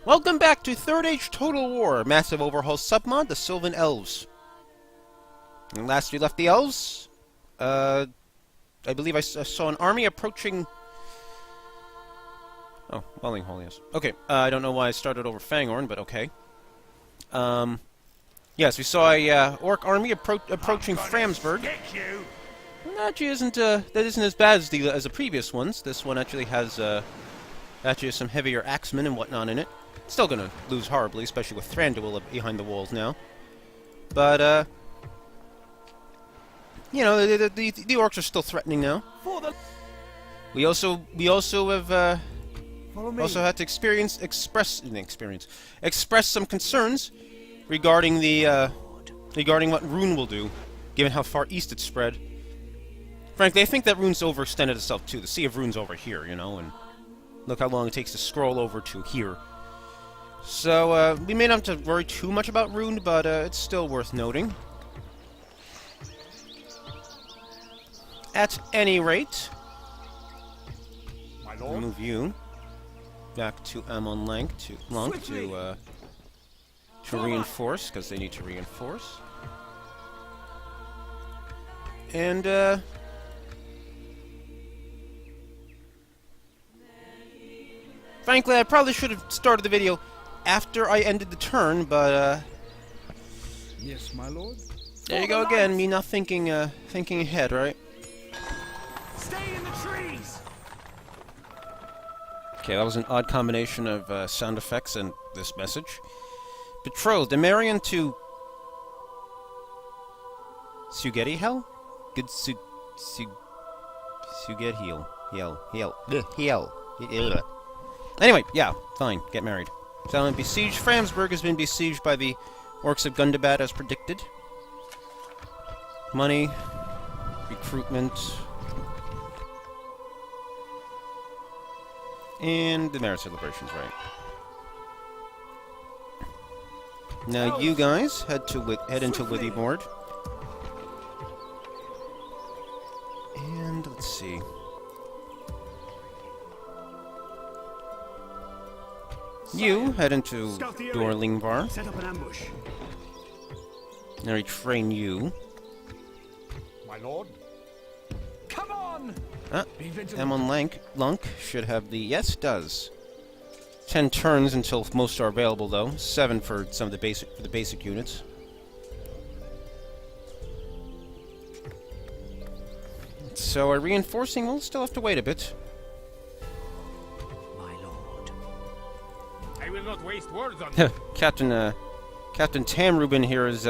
Welcome back to Third Age Total War, Massive Overhaul Submod, the Silvan Elves. And last we left the Elves, I believe I saw an army approaching... Oh, Wellinghall, yes. Okay, I don't know why I started over Fangorn, but okay. Yes, we saw a orc army approaching Framsburg. That actually isn't as bad as the previous ones. This one actually has some heavier axemen and whatnot in it. Still gonna lose horribly, especially with Thranduil behind the walls now. But you know, the orcs are still threatening now. We also have had to express some concerns regarding what Rune will do, given how far east it's spread. Frankly, I think that Rune's overextended itself too. The Sea of Rune's over here, you know, and look how long it takes to scroll over to here. So, we may not have to worry too much about Rune, but it's still worth noting. At any rate, I'll move you back to Amon Lank to reinforce, because they need to reinforce. And, frankly, I probably should have started the video after I ended the turn, but, yes, my lord. There you go again, me not thinking ahead, right? Stay in the trees! Okay, that was an odd combination of sound effects and this message. Betrothed, a Marian to... Sugeti Hell? Good Suget Heel. Anyway, yeah, fine, get married. Silent besieged. Framsburg has been besieged by the orcs of Gundabad as predicted. Money, recruitment, and the marriage celebrations, right? Now you guys head into Withyboard. And let's see. You head into Dorlingvar. Set up an ambush. Now retrain you. My lord. Come on! Amon Lunk should have the... Yes, does. 10 turns until most are available, though. 7 for some of the basic units. So our reinforcing will still have to wait a bit. My lord. I will not waste words on Captain Tamrubin here has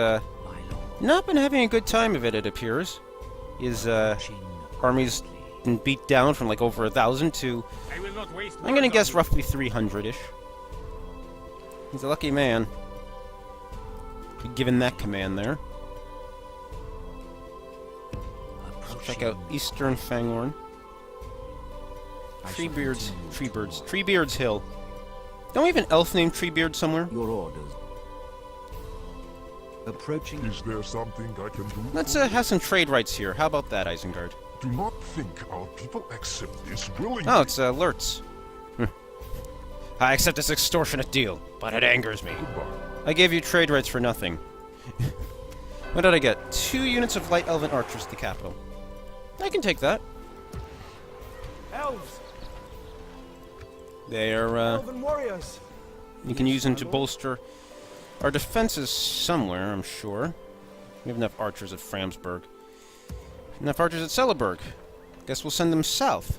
not been having a good time of it, it appears. His army's been beat down from like over 1,000 to, I'm gonna guess, roughly 300-ish. He's a lucky man, given that command there. Let's check out Eastern Fangorn. Treebeard's Hill. Don't we have an elf named Treebeard somewhere? Your orders. Approaching. Is there something I can do? Let's have some trade rights here. How about that, Isengard? Do not think our people accept this willingly. Oh, it's Lurtz. I accept this extortionate deal, but it angers me. Goodbye. I gave you trade rights for nothing. What did I get? 2 units of light elven archers at the capital. I can take that. Elves. They are, Elven warriors. you can use them to bolster our defenses somewhere, I'm sure. We have enough archers at Framsburg. Enough archers at Celeburg. Guess we'll send them south.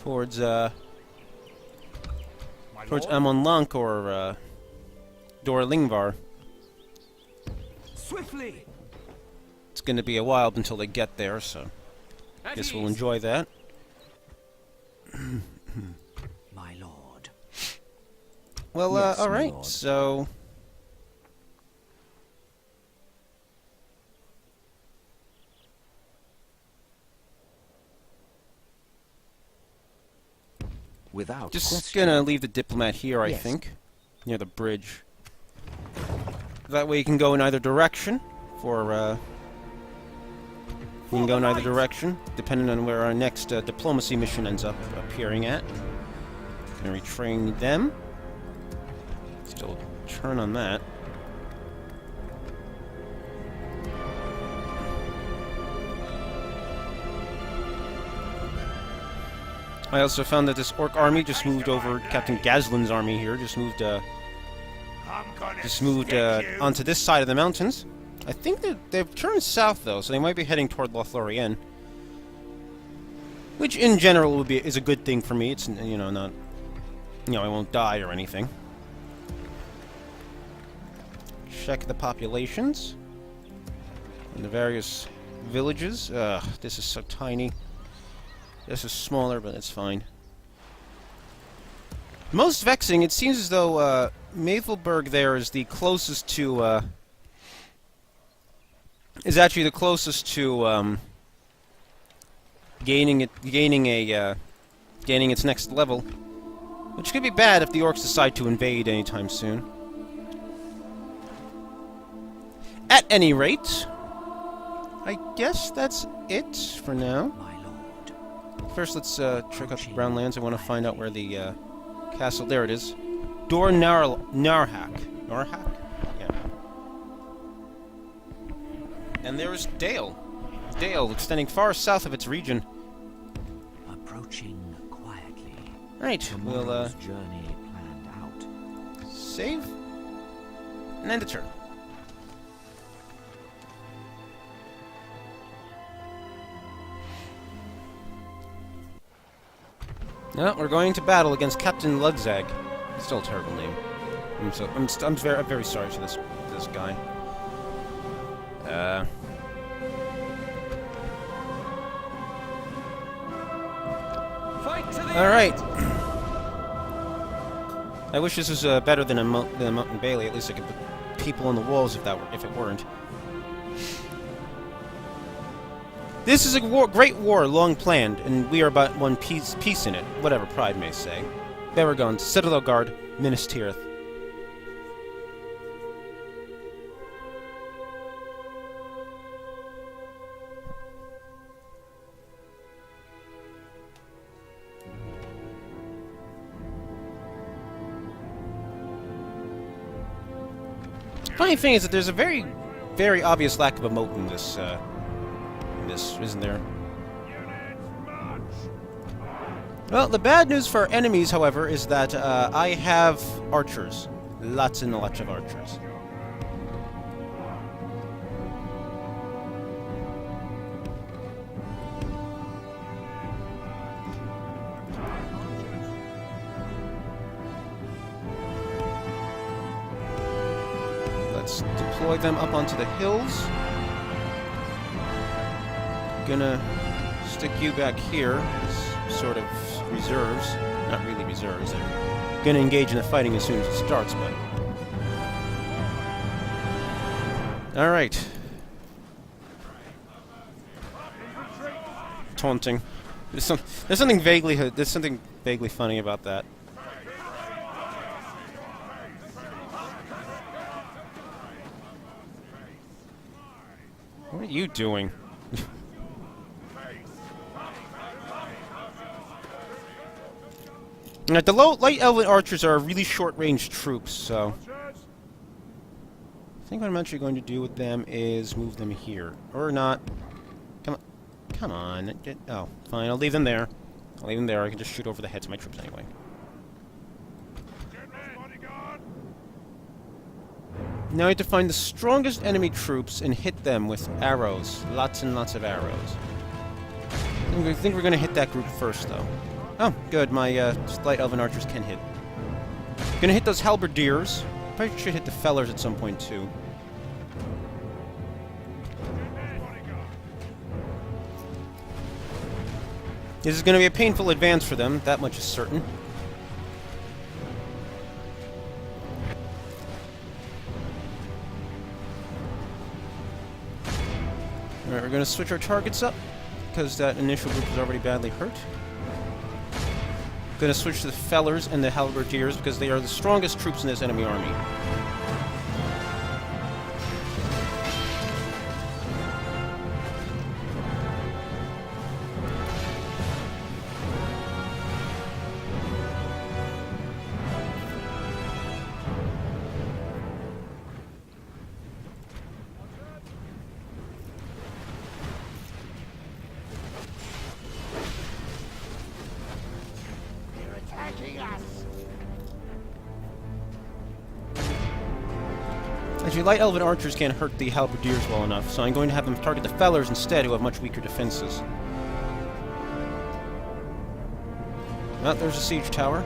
Towards Amon Lank or, Dorlingvar. Swiftly. It's gonna be a while until they get there, so guess we'll enjoy that. My lord. Well, Yes, alright, lord. so... Without Just question. gonna leave the diplomat here, I Yes. think, near the bridge. That way you can go in either direction, you can go in either direction, depending on where our next diplomacy mission ends up appearing at. Gonna retrain them. Still turn on that. I also found that this orc army just moved over. Captain Gazlin's army here just moved onto this side of the mountains. I think they've turned south though, so they might be heading toward Lothlorien, which in general is a good thing for me. It's, you know, not, you know, I won't die or anything. Check the populations in the various villages. This is so tiny. This is smaller, but it's fine. Most vexing, it seems as though Mavelberg there is the closest to is actually the closest to gaining its next level, which could be bad if the orcs decide to invade anytime soon. At any rate, I guess that's it for now. First, let's check out the Brown Lands. I want to find out where the castle... There it is. Dor Narhak. Narhak? Yeah. And there's Dale. Dale, extending far south of its region. Approaching quietly. Right, we'll journey planned out. Save and end the turn. No, we're going to battle against Captain Ludzag. Still a terrible name. I'm very sorry for this guy. All right. I wish this was better than a Mountain Bailey. At least I could put people on the walls if it weren't. This is a great war, long planned, and we are but one piece in it, whatever pride may say. Baragon, Citadel Guard, Minas Tirith. Funny thing is that there's a very, very obvious lack of a moat in this, isn't there? Well, the bad news for our enemies, however, is that I have archers. Lots and lots of archers. Let's deploy them up onto the hills. Gonna stick you back here as sort of reserves. Not really reserves. They're gonna engage in the fighting as soon as it starts, but... Alright. Taunting. There's something vaguely funny about that. What are you doing? Now, the light elven archers are really short-range troops, so... I think what I'm actually going to do with them is move them here. Or not. Come on. Oh, fine, I'll leave them there. I'll leave them there, I can just shoot over the heads of my troops anyway. Now I have to find the strongest enemy troops and hit them with arrows. Lots and lots of arrows. I think we're going to hit that group first, though. Oh, good. My light elven archers can hit. Gonna hit those halberdiers. Probably should hit the fellers at some point, too. This is gonna be a painful advance for them. That much is certain. Alright, we're gonna switch our targets up, because that initial group is already badly hurt. Gonna switch to the fellers and the halberdiers because they are the strongest troops in this enemy army. Actually, light elven archers can't hurt the halberdiers well enough, so I'm going to have them target the fellers instead, who have much weaker defenses. Well, there's a siege tower.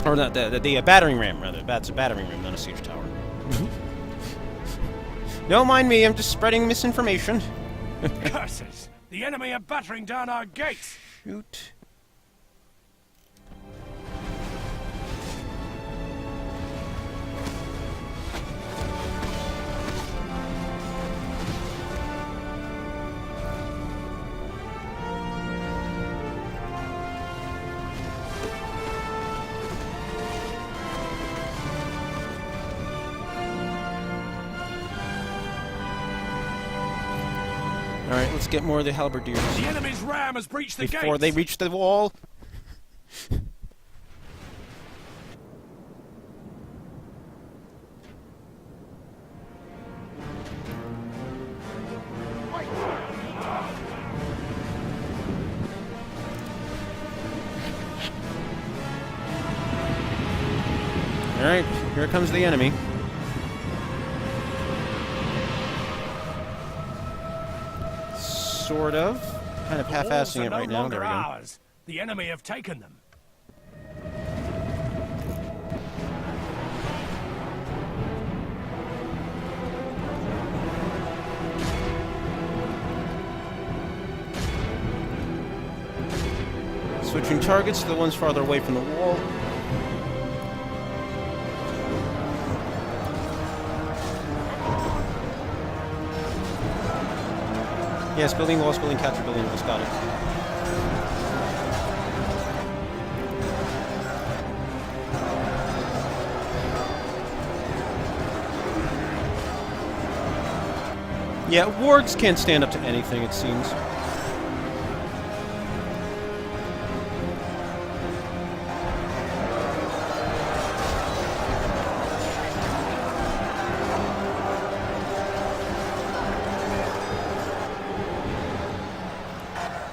Or not, the battering ram, rather. That's a battering ram, not a siege tower. Don't mind me, I'm just spreading misinformation. Curses! The enemy are battering down our gates! Shoot. Alright, let's get more of the halberdiers. The enemy's ram has breached the gates! Before they reach the wall. Alright, here comes the enemy. Sort of. Kind of half-assing it right now. There we go. Ours. The enemy have taken them. Switching targets to the ones farther away from the wall. Yes, building walls, building capture, building walls, got it. Yeah, wards can't stand up to anything, it seems.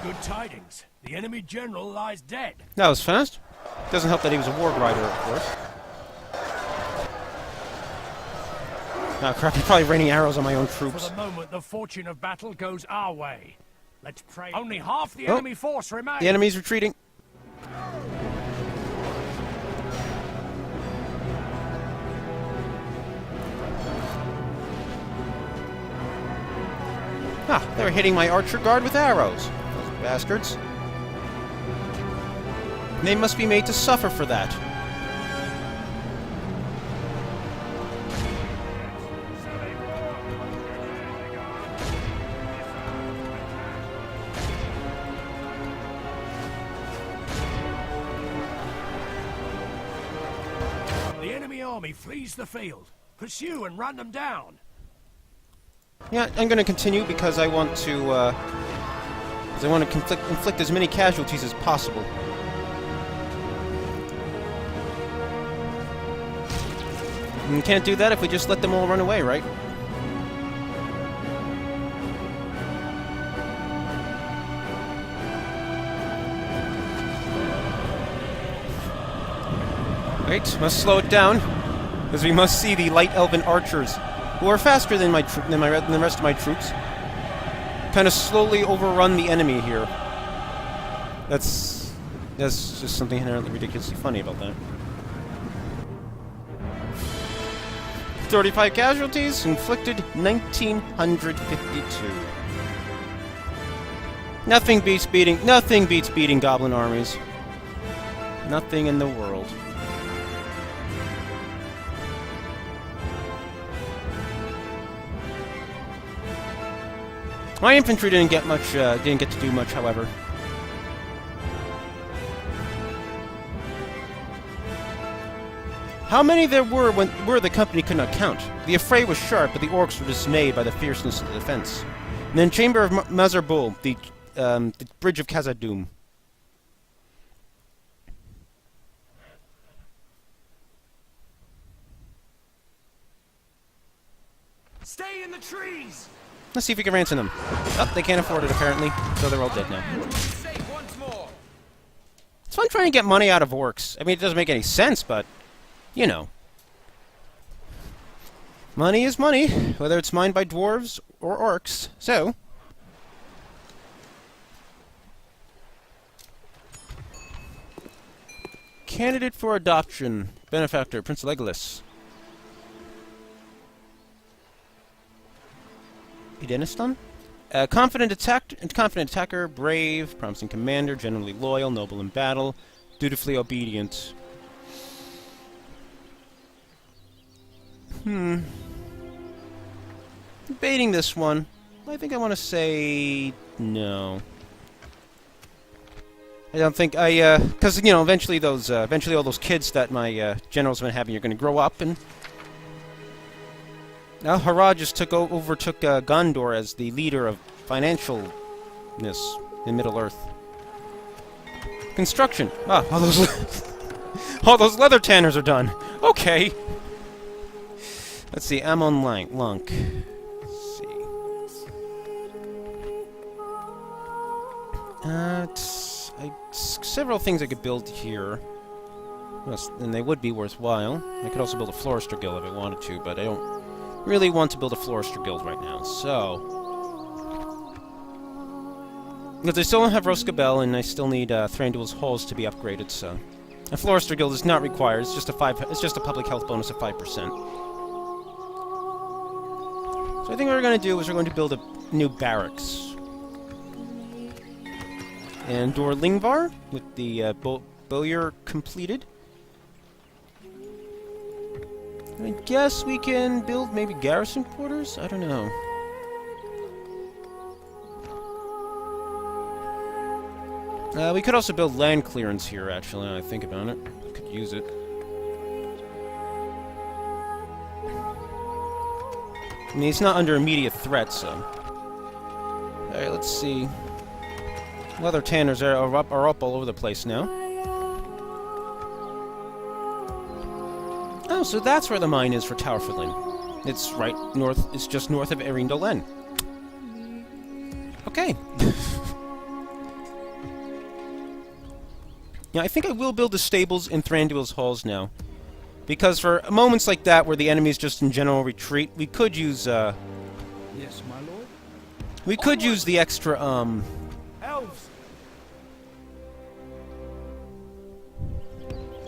Good tidings. The enemy general lies dead. That was fast. Doesn't help that he was a ward rider, of course. Oh crap, I'm probably raining arrows on my own For troops. the moment, the fortune of battle goes our way. Let's pray. Only half the enemy force remains. The enemy's retreating. Ah, they're hitting my archer guard with arrows. Those bastards. They must be made to suffer for that. The enemy army flees the field. Pursue and run them down. Yeah, I'm going to continue because I want to inflict as many casualties as possible. And we can't do that if we just let them all run away, right? Wait, must slow it down, because we must see the light elven archers, who are faster than the rest of my troops, kind of slowly overrun the enemy here. That's just something inherently ridiculously funny about that. 35 casualties, inflicted 1952. Nothing beats beating goblin armies. Nothing in the world. My infantry didn't get to do much, however. How many there were the company could not count. The affray was sharp, but the orcs were dismayed by the fierceness of the defense. And then Chamber of Mazarbul, the Bridge of Khazad-dûm. Stay in the trees. Let's see if we can ransom them. Oh, they can't afford it, apparently, so they're all dead now. It's fun trying to get money out of orcs. I mean, it doesn't make any sense, but, you know. Money is money, whether it's mined by dwarves or orcs. So, candidate for adoption, benefactor, Prince Legolas. Edeniston? Confident attacker, brave, promising commander, generally loyal, noble in battle, dutifully obedient. Debating this one. I think I want to say no. I don't think because you know, eventually all those kids that my generals have been having are going to grow up, and now Harad just overtook Gondor as the leader of financialness in Middle-earth. Construction. Ah, all those leather tanners are done. Okay. Let's see. I'm on Lunk. Several things I could build here. And they would be worthwhile. I could also build a Florister Guild if I wanted to, but I don't really want to build a Florister Guild right now, so... Because I still don't have Roscabel, and I still need Thranduil's Halls to be upgraded, so... A Florister Guild is not required, it's just a public health bonus of 5%. So I think what we're going to do is we're going to build a new barracks. And Dorlingvar, with the bowyer completed. I guess we can build maybe garrison quarters? I don't know. We could also build land clearance here, actually, now I think about it. Could use it. I mean, it's not under immediate threat, so... Alright, let's see. Leather tanners are up all over the place now. Oh, so that's where the mine is for Towerfordlin. It's right north, it's just north of Erin-Dolen. Okay. Yeah, I think I will build the stables in Thranduil's Halls now. Because for moments like that where the enemy's just in general retreat, we could use, Yes, my lord. we could use the extra, Elves!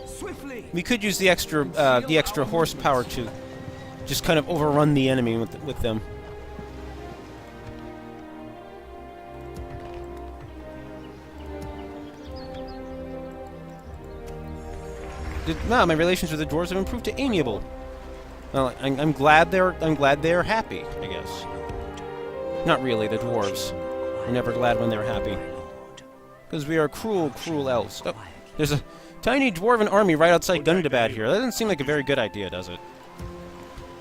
Swiftly! we could use the extra horsepower to just kind of overrun the enemy with them. Wow, my relations with the dwarves have improved to amiable. Well, I'm glad they're happy, I guess. Not really, the dwarves. We're never glad when they're happy. Because we are cruel, cruel elves. Oh, there's a tiny dwarven army right outside Gundabad here. That doesn't seem like a very good idea, does it?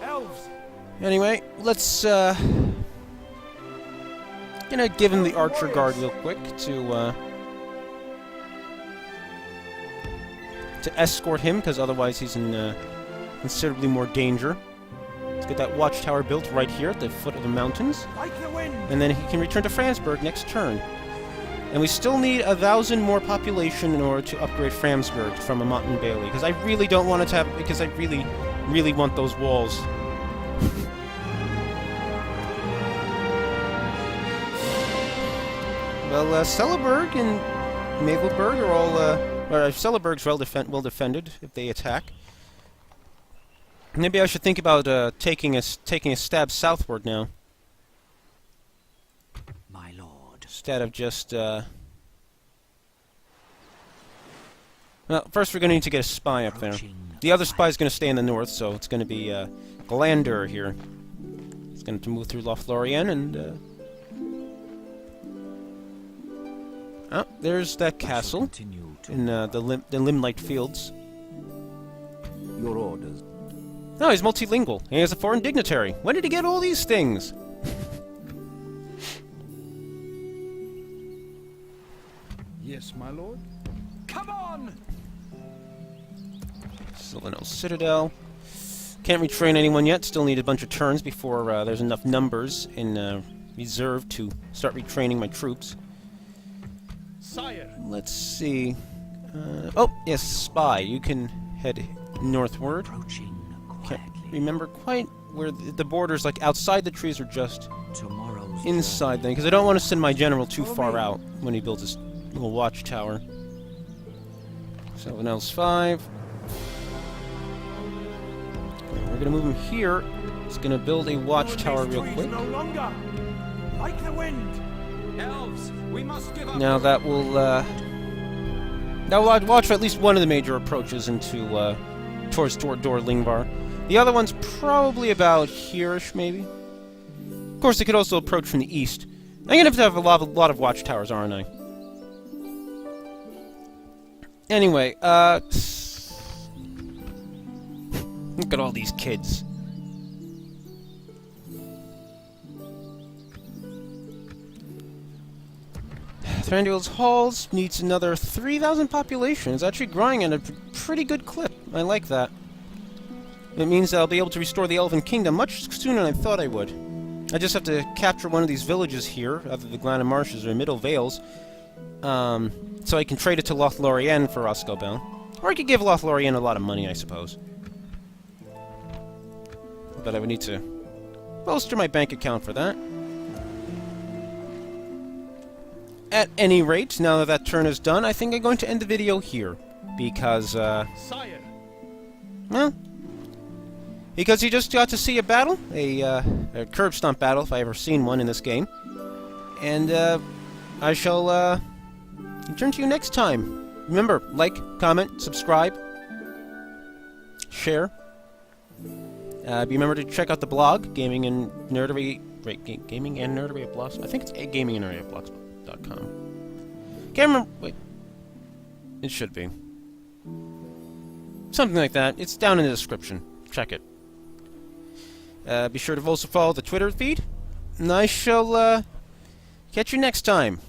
Elves! Anyway, let's, gonna give him the archer guard real quick to escort him, because otherwise he's in, considerably more danger. Let's get that watchtower built right here at the foot of the mountains. Like the wind! And then he can return to Framsburg next turn. And we still need 1,000 more population in order to upgrade Framsburg from a Mountain Bailey, because I really don't want it to have, because I really, really want those walls. Well, Celeborg and Mavelberg are all, Celeborg's well defended if they attack. Maybe I should think about taking a stab southward now, My lord. instead of just. Well, first we're going to need to get a spy up there. The other spy is going to stay in the north, so it's going to be Glandur here. It's going to move through Lothlorien and. Oh, there's that castle in the Limelight Fields. Your orders. Oh, he's multilingual. He has a foreign dignitary. When did he get all these things? Yes, my lord. Come on! Silvan Elves Citadel. Can't retrain anyone yet. Still need a bunch of turns before there's enough numbers in reserve to start retraining my troops. Sire! Let's see. Oh, yes, spy. You can head northward. Approaching Can't quietly. remember quite where the borders, like, outside the trees are just Tomorrow's inside them, because I don't want to send my general too far out when he builds his little watchtower. Silvan Elves 5. Okay, we're gonna move him here. He's gonna build a watchtower real quick. No longer. Like the wind. Elves, we must give up. Now that will watch for at least one of the major approaches into towards Dor Lingvar. The other one's probably about here-ish, maybe. Of course, they could also approach from the east. I'm gonna have to have a lot of watchtowers, aren't I? Anyway, look at all these kids. Thranduil's Halls needs another 3,000 population. It's actually growing at a pretty good clip. I like that. It means that I'll be able to restore the Elven Kingdom much sooner than I thought I would. I just have to capture one of these villages here, either the Glanna Marshes or Middle Vales, so I can trade it to Lothlorien for Oscobel. Or I could give Lothlorien a lot of money, I suppose. But I would need to bolster my bank account for that. At any rate, now that that turn is done, I think I'm going to end the video here. Because, Sire. well, because you just got to see a battle, a curb stomp battle, if I ever seen one in this game. And, I shall, return to you next time. Remember, like, comment, subscribe, share. Remember to check out the blog, Gaming and Nerdery... Wait, Gaming and Nerdery at Blogs... I think it's Gaming and Nerdery at Blogs.com. Can't remember... Wait. It should be. Something like that. It's down in the description. Check it. Be sure to also follow the Twitter feed. And I shall, catch you next time.